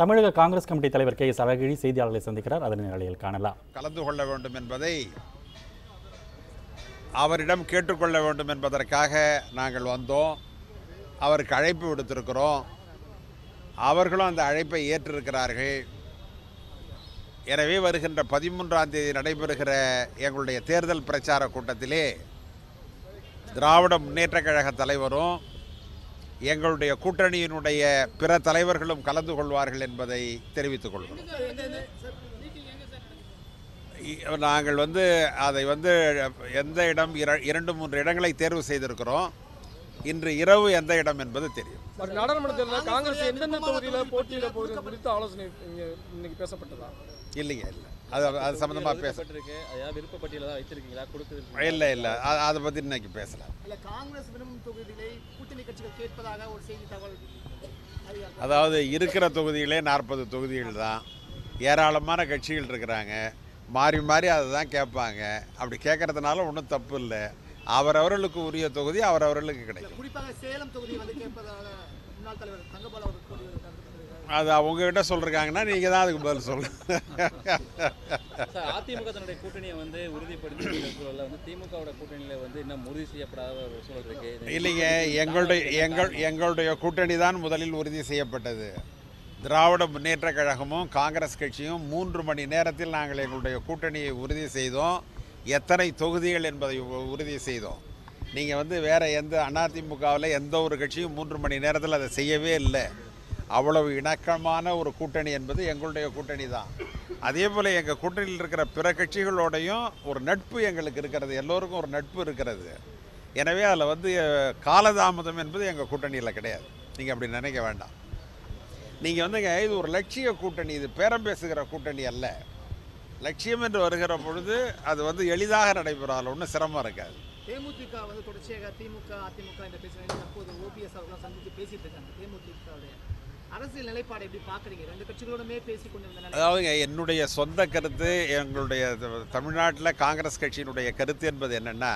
தமிழக காங்கிரஸ் கமிட்டி தலைவர் கே.எஸ். அழகிரி செய்தியாளர்களை சந்திக்கிறார். அதன் நிலையில் காணலாம். கலந்து கொள்ள வேண்டும் என்பதை அவரிடம் கேட்டுக்கொள்ள வேண்டும் என்பதற்காக நாங்கள் வந்தோம். அவருக்கு அழைப்பு விடுத்திருக்கிறோம். அவர்களும் அந்த அழைப்பை ஏற்றிருக்கிறார்கள். எனவே வருகின்ற 13ஆம் தேதி நடைபெறுகிற எங்களுடைய தேர்தல் பிரச்சார கூட்டத்திலே திராவிட முன்னேற்றக் கழக தலைவரும் எங்களுடைய கூட்டணியினுடைய பிற தலைவர்களும் கலந்து கொள்வார்கள் என்பதை தெரிவித்துக் கொள்கிறோம். நாங்கள் அதை எந்த இடம் 2-3 இடங்களை தேர்வு செய்திருக்கிறோம். இன்று இரவு எந்த இடம் என்பது தெரியும். நாடாளுமன்ற தேர்தலில் காங்கிரஸ் எந்தெந்த தொகுதியில் போட்டியிட போகிறது குறித்து ஆலோசனை இன்னைக்கு பேசப்பட்டதா? இல்லைங்க, இல்லை. அது சம்பந்தமாக பேசப்பட்டிருக்கு. விருப்பப்பட்டியல தான் வைத்திருக்கீங்களா? கொடுக்குது இல்லை அதை பற்றி இன்னைக்கு பேசலாம். காங்கிரஸ் விரும்பும் தொகுதிகளை கூட்டணி கட்சிகள் கேட்பதாக ஒரு செய்தி தகவல். அதாவது இருக்கிற தொகுதிகளே 40 தொகுதிகள் தான். ஏராளமான கட்சிகள் இருக்கிறாங்க. மாறி மாறி அதை தான் கேட்பாங்க. அப்படி கேட்கறதுனால ஒன்றும் தப்பு இல்லை. அவரவர்களுக்கு உரிய தொகுதி அவரவர்களுக்கு கிடைக்கும். குறிப்பாக சேலம் தொகுதி கேட்பதாக முன்னாள் தலைவர் தங்கபால் அவர் கூறியிருக்காரு. அது அவங்ககிட்ட சொல்றாங்கன்னா நீங்க தான் அதுக்கு பதில் சொல்லுங்க. அதிமுக தன்னுடைய கூட்டணியை உறுதிப்படுத்தி திமுகவோட கூட்டணியில இன்னும் உறுதி செய்யப்படாத ஒரு சூழல் இருக்கு. இல்லைங்க, எங்களுடைய கூட்டணி தான் முதலில் உறுதி செய்யப்பட்டது. திராவிட முன்னேற்றக் கழகமும் காங்கிரஸ் கட்சியும் 3 மணி நேரத்தில் நாங்கள் எங்களுடைய கூட்டணியை உறுதி செய்தோம். எத்தனை தொகுதிகள் என்பதை உறுதி செய்தோம். நீங்கள் வேறு எந்த அதிமுகவில் எந்த ஒரு கட்சியும் 3 மணி நேரத்தில் அதை செய்யவே இல்லை. அவ்வளவு இணக்கமான ஒரு கூட்டணி என்பது எங்களுடைய கூட்டணி தான். அதே போல் எங்கள் கூட்டணியில் இருக்கிற பிற கட்சிகளோடையும் ஒரு நட்பு எங்களுக்கு இருக்கிறது. எல்லோருக்கும் ஒரு நட்பு இருக்கிறது. எனவே அதில் காலதாமதம் என்பது எங்கள் கூட்டணியில் கிடையாது. நீங்கள் அப்படி நினைக்க வேண்டாம். நீங்கள் இது ஒரு லட்சிய கூட்டணி, இது பேரம் பேசுகிற கூட்டணி அல்ல. லட்சியம் என்று வருகிற பொழுது அது எளிதாக நடைபெறால் ஒன்றும் சிரமம் இருக்காது. தேமுதிக தொடர்ச்சியாக திமுக அதிமுக என்ற பேசுகிறாங்க. தற்போது ஓபிஎஸ் அவர்கள் சந்தித்து பேசிட்டு இருக்காங்க. தேமுதிகவுடைய அரசியல் நிலைப்பாடு எப்படி பார்க்குறீங்க? 2 கட்சிகளோடுமே பேசிக் கொண்டிருந்த அதாவது என்னுடைய சொந்த கருத்து, எங்களுடைய தமிழ்நாட்டில் காங்கிரஸ் கட்சியினுடைய கருத்து என்பது என்னென்னா,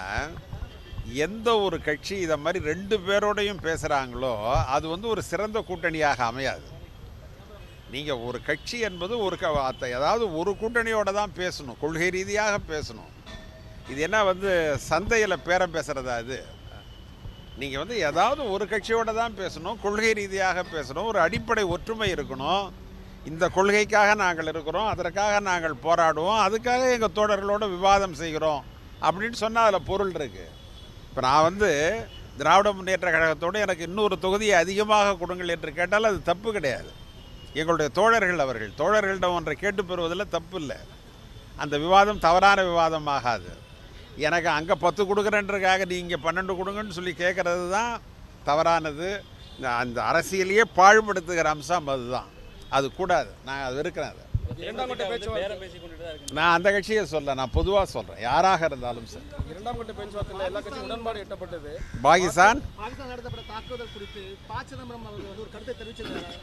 எந்த ஒரு கட்சி இதை மாதிரி 2 பேரோடையும் பேசுகிறாங்களோ அது ஒரு சிறந்த கூட்டணியாக அமையாது. நீங்கள் ஒரு கட்சி என்பது ஏதாவது ஒரு கூட்டணியோடு தான் பேசணும், கொள்கை ரீதியாக பேசணும். இது என்ன சந்தையில் பேரம் பேசுகிறதா? இது நீங்கள் ஏதாவது ஒரு கட்சியோடு தான் பேசணும், கொள்கை ரீதியாக பேசணும், ஒரு அடிப்படை ஒற்றுமை இருக்கணும். இந்த கொள்கைக்காக நாங்கள் இருக்கிறோம், அதற்காக நாங்கள் போராடுவோம், அதுக்காக எங்கள் தோழர்களோடு விவாதம் செய்கிறோம் அப்படின்னு சொன்னால் அதில் பொருள் இருக்குது. இப்போ நான் திராவிட முன்னேற்ற கழகத்தோடு எனக்கு இன்னொரு தொகுதியை அதிகமாக கொடுங்கள் என்று கேட்டால் அது தப்பு கிடையாது. எங்களுடைய தோழர்களிடம் ஒன்றை கேட்டு பெறுவதில் தப்பு இல்லை. அந்த விவாதம் தவறான விவாதம் ஆகாது. எனக்கு அங்கே 10 கொடுக்குறேன்றதுக்காக நீங்கள் 12 கொடுங்கன்னு சொல்லி கேட்குறது தான் தவறானது. அந்த அரசியலையே பாழ்படுத்துகிற அம்சம் அதுதான். அது கூடாது. நான் அது இருக்கிறேன். நான் அந்த கட்சியை நான் பொதுவாக சொல்கிறேன், யாராக இருந்தாலும் சரி. 2ஆம் கட்ட பேச்சுவார்த்தையில் எல்லா கட்சியும் உடன்பாடு எட்டப்பட்டது. பாகிஸ்தான் நடத்தப்பட்ட தாக்குதல் குறித்து சிதம்பரம் அவர்கள் ஒரு கருத்தை தெரிவிச்சிருக்காங்க.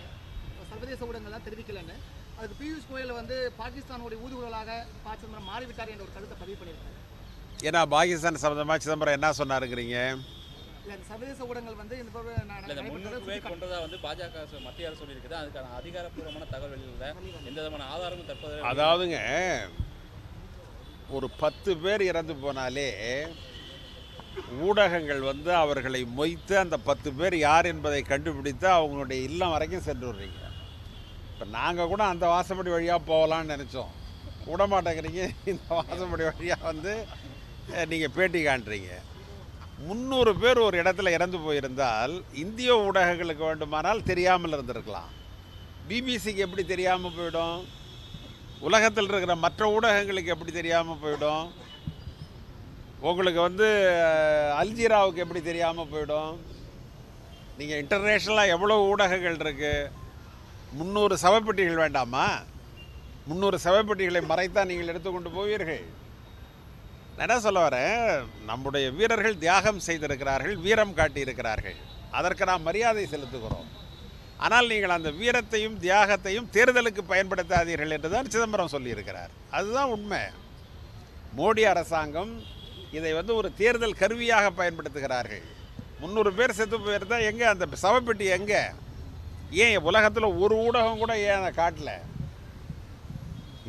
சர்வதேச ஊடகங்கள்லாம் தெரிவிக்கலன்னு அதுக்கு பியூஷ் கோயல் பாகிஸ்தானுடைய ஊதுகுழலாக சிதம்பரம் மாறிவிட்டார் என்ற ஒரு கருத்தை பதிவு பண்ணியிருக்காங்க. ஏன்னா பாகிஸ்தான் சம்பந்தமாக சிதம்பரம் என்ன சொன்னாருங்கிறீங்க? சர்வதேச ஊடகங்கள் கொண்டதா பாஜக மத்திய அரசு சொல்லியிருக்குது. அதுக்கான அதிகாரப்பூர்வமான தகவல் இல்லை, எந்த விதமான ஆதாரமும் தற்போது. அதாவதுங்க, ஒரு 10 பேர் இறந்து போனாலே ஊடகங்கள் அவர்களை மொய்த்து அந்த 10 பேர் யார் என்பதை கண்டுபிடித்து அவங்களுடைய இல்லம் வரைக்கும் சென்று விடுறீங்க. இப்போ நாங்கள் கூட அந்த வாசப்படி வழியாக போகலான்னு நினச்சோம், விட மாட்டேங்கிறீங்க. இந்த வாசப்படி வழியாக நீங்கள் பேட்டி காண்றீங்க. 300 பேர் ஒரு இடத்துல இறந்து போயிருந்தால் இந்திய ஊடகங்களுக்கு வேண்டுமானால் தெரியாமல் இருந்திருக்கலாம். பிபிசிக்கு எப்படி தெரியாமல் போயிடும்? உலகத்தில் இருக்கிற மற்ற ஊடகங்களுக்கு எப்படி தெரியாமல் போயிடும்? உங்களுக்கு அல்ஜீராவுக்கு எப்படி தெரியாமல் போயிடும்? நீங்கள் இன்டர்நேஷ்னலாக எவ்வளோ ஊடகங்கள் இருக்குது? 300 சவப்பெட்டிகள் வேண்டாமா? 300 சவப்பெட்டிகளை மறைத்தான் நீங்கள் எடுத்துக்கொண்டு போவீர்கள். நான் என்ன சொல்ல வரேன், நம்முடைய வீரர்கள் தியாகம் செய்திருக்கிறார்கள், வீரம் காட்டியிருக்கிறார்கள். அதற்கு நாம் மரியாதை செலுத்துகிறோம். ஆனால் நீங்கள் அந்த வீரத்தையும் தியாகத்தையும் தேர்தலுக்கு பயன்படுத்தாதீர்கள் என்று தான் சிதம்பரம் சொல்லியிருக்கிறார். அதுதான் உண்மை. மோடி அரசாங்கம் இதை ஒரு தேர்தல் கருவியாக பயன்படுத்துகிறார்கள். 300 பேர் செத்து போயிருந்தால் எங்கே அந்த சவப்பெட்டி? எங்கே ஏன் உலகத்தில் ஒரு ஊடகம் கூட ஏன் அதை காட்டல?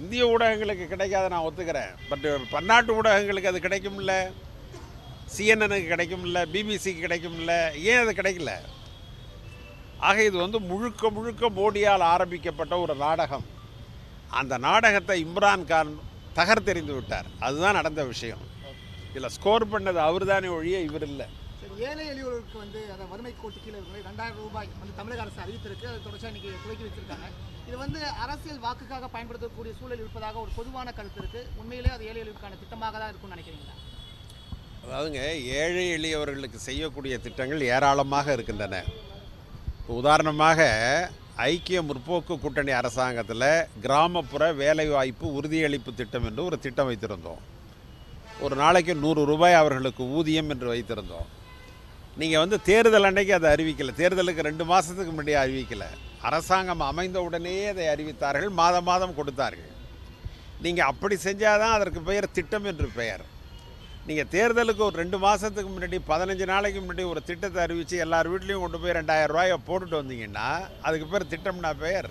இந்திய ஊடகங்களுக்கு கிடைக்காத நான் ஒத்துக்கிறேன், பட் பன்னாட்டு ஊடகங்களுக்கு அது கிடைக்கும்ல, சிஎன்எனுக்கு கிடைக்கும்ல, பிபிசிக்கு கிடைக்கும்ல, ஏன் அது கிடைக்கல? ஆக இது வந்து முழுக்க முழுக்க மோடியால் ஆரம்பிக்கப்பட்ட ஒரு நாடகம். அந்த நாடகத்தை இம்ரான்கான் தகர்த்தெறிந்து விட்டார். அதுதான் நடந்த விஷயம். இதில் ஸ்கோர் பண்ணது அவர் தானே ஒழிய இவர் இல்லை. சரி, ஏழை எளியோருக்கு வந்து அதை வறுமை கோட்டு கீழே இருக்கிற 2000 ரூபாய் வந்து தமிழக அரசு அறிவித்திருக்கு. அது தொடர்ச்சியாக இன்னைக்கு துவக்கி வச்சிருக்காங்க. இது வந்து அரசியல் வாக்குக்காக பயன்படுத்தக்கூடிய சூழல் இருப்பதாக ஒரு பொதுவான கருத்து இருக்குது. உண்மையிலே அது ஏழை எளியோருக்கான திட்டமாக தான் இருக்கும்னு நினைக்கிறீங்களா? அதாவதுங்க, ஏழை எளியவர்களுக்கு செய்யக்கூடிய திட்டங்கள் ஏராளமாக இருக்கின்றன. இப்போ உதாரணமாக ஐக்கிய முற்போக்கு கூட்டணி அரசாங்கத்தில் கிராமப்புற வேலைவாய்ப்பு உறுதியளிப்பு திட்டம் என்று ஒரு திட்டம் வைத்திருந்தோம். ஒரு நாளைக்கு 100 ரூபாய் அவர்களுக்கு ஊதியம் என்று வைத்திருந்தோம். நீங்கள் வந்து தேர்தல் அன்னைக்கு அதை அறிவிக்கலை, தேர்தலுக்கு 2 மாதத்துக்கு முன்னாடி அறிவிக்கலை. அரசாங்கம் அமைந்த உடனேயே அதை அறிவித்தார்கள், மாதம் மாதம் கொடுத்தார்கள். நீங்கள் அப்படி செஞ்சால் தான் அதற்கு பெயர் திட்டம் என்று பெயர். நீங்கள் தேர்தலுக்கு ஒரு 2 மாதத்துக்கு முன்னாடி 15 நாளைக்கு முன்னாடி ஒரு திட்டத்தை அறிவித்து எல்லார் வீட்லேயும் கொண்டு போய் 2000 ரூபாயை போட்டுட்டு வந்தீங்கன்னா அதுக்கு பேர் திட்டம்னா பெயர்.